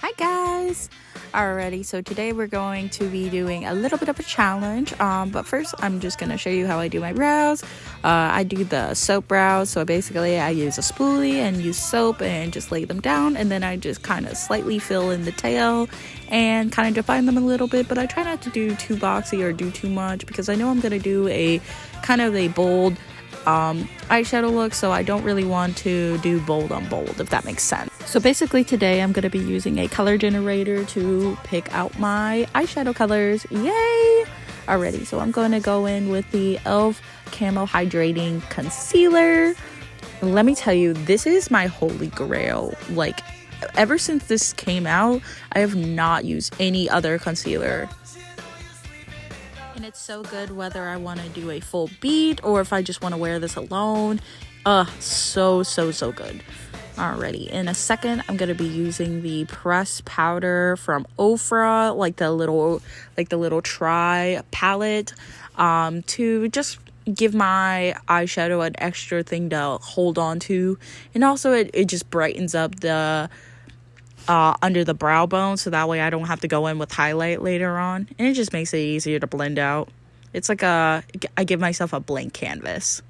Hi guys! Alrighty, so today we're going to be doing a little bit of a challenge, but first I'm just going to show you how I do my brows. I do the soap brows, so basically I use a spoolie and use soap and just lay them down, and then I just kind of slightly fill in the tail and kind of define them a little bit, but I try not to do too boxy or do too much because I know I'm going to do a kind of a bold eyeshadow look, so I don't really want to do bold on bold, if that makes sense. So basically today I'm going to be using a color generator to pick out my eyeshadow colors. Yay! Alrighty, so I'm going to go in with the e.l.f. Camo Hydrating Concealer. Let me tell you, this is my holy grail. Like, ever since this came out, I have not used any other concealer. And it's so good whether I want to do a full beat or if I just want to wear this alone. So good. Alrighty, in a second I'm going to be using the pressed powder from Ofra, like the little tri palette, to just give my eyeshadow an extra thing to hold on to. And also it just brightens up the under the brow bone, so that way I don't have to go in with highlight later on, and it just makes it easier to blend out. It's like I give myself a blank canvas.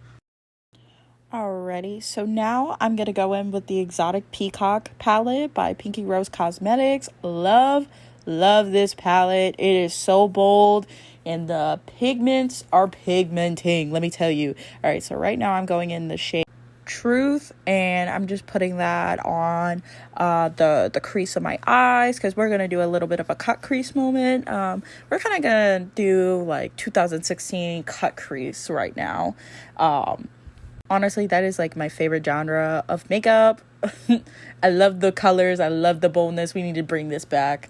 Alrighty, so now I'm gonna go in with the Exotic Peacock palette by Pinky Rose Cosmetics. Love this palette. It is so bold and the pigments are pigmenting, let me tell you. Alright, so right now I'm going in the shade Truth, and I'm just putting that on the crease of my eyes because we're gonna do a little bit of a cut crease moment. We're kind of gonna do like 2016 cut crease right now. Honestly, that is like my favorite genre of makeup. I love the colors, I love the boldness. We need to bring this back.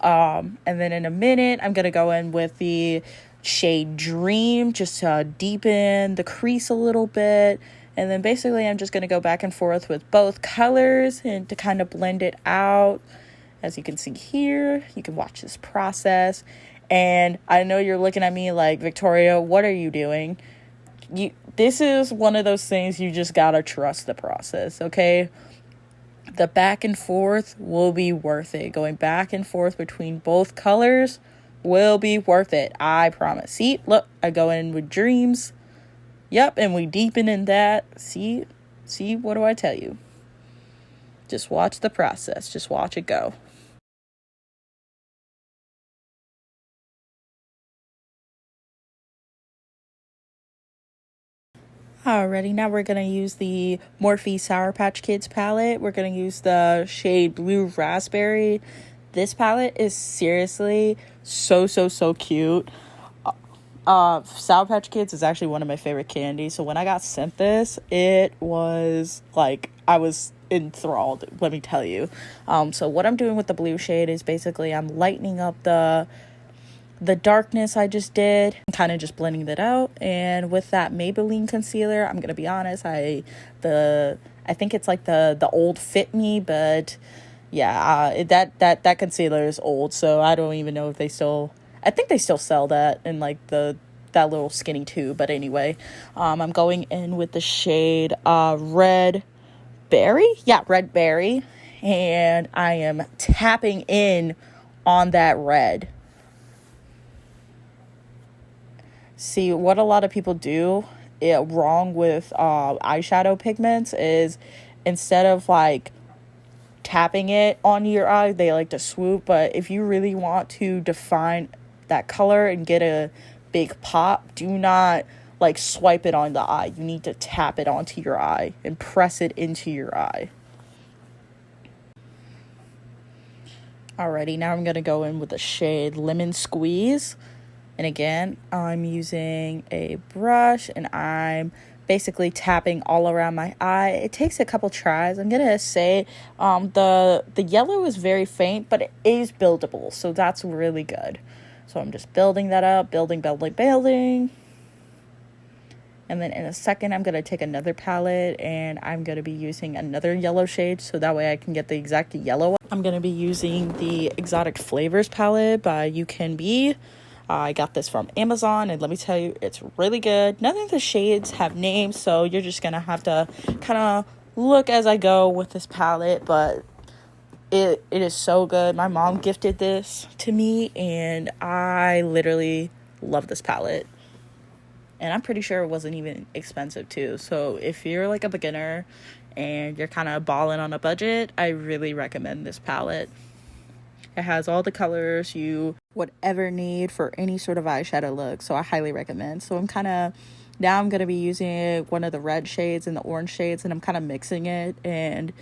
And then in a minute I'm gonna go in with the shade Dream just to deepen the crease a little bit. And then basically I'm just going to go back and forth with both colors and to kind of blend it out. As you can see here, you can watch this process. And I know you're looking at me like, Victoria, what are you doing? This is one of those things you just got to trust the process, okay? The back and forth will be worth it. Going back and forth between both colors will be worth it. I promise. See, look, I go in with Dreams. Yep, and we deepen in that. See, what do I tell you? Just watch the process. Just watch it go. Alrighty, now we're going to use the Morphe Sour Patch Kids palette. We're going to use the shade Blue Raspberry. This palette is seriously so cute. Sour Patch Kids is actually one of my favorite candies, so when I got sent this, it was like I was enthralled, let me tell you. So what I'm doing with the blue shade is basically I'm lightening up the darkness I just did, kind of just blending that out. And with that Maybelline concealer, I'm gonna be honest, I think it's like the old Fit Me, but yeah, that concealer is old, so I don't even know if they still, I think they still sell that in like that little skinny tube. But anyway, I'm going in with the shade Red Berry. Yeah, Red Berry. And I am tapping in on that red. See, what a lot of people do wrong with eyeshadow pigments is instead of like tapping it on your eye, they like to swoop. But if you really want to define that color and get a big pop, do not like swipe it on the eye. You need to tap it onto your eye and press it into your eye. Alrighty, now I'm gonna go in with the shade Lemon Squeeze, and again I'm using a brush and I'm basically tapping all around my eye. It takes a couple tries. I'm gonna say the yellow is very faint, but it is buildable, so that's really good. So I'm just building that up, building. And then in a second, I'm going to take another palette and I'm going to be using another yellow shade so that way I can get the exact yellow. I'm going to be using the Exotic Flavors palette by You Can Be. I got this from Amazon, and let me tell you, it's really good. None of the shades have names, so you're just going to have to kind of look as I go with this palette, but It is so good. My mom gifted this to me, and I literally love this palette. And I'm pretty sure it wasn't even expensive too. So if you're like a beginner and you're kind of balling on a budget, I really recommend this palette. It has all the colors you would ever need for any sort of eyeshadow look, so I highly recommend. So I'm going to be using one of the red shades and the orange shades, and I'm kind of mixing it and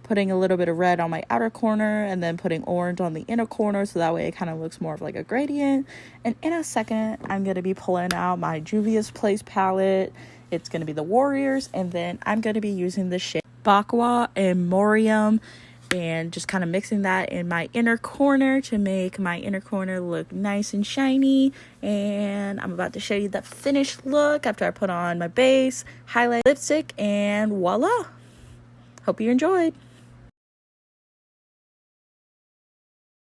putting a little bit of red on my outer corner and then putting orange on the inner corner, so that way it kind of looks more of like a gradient. And in a second, I'm going to be pulling out my Juvia's Place palette. It's going to be the Warriors, and then I'm going to be using the shade Bakwa and Morium, and just kind of mixing that in my inner corner to make my inner corner look nice and shiny. And I'm about to show you the finished look after I put on my base, highlight, lipstick, and voila. Hope you enjoyed.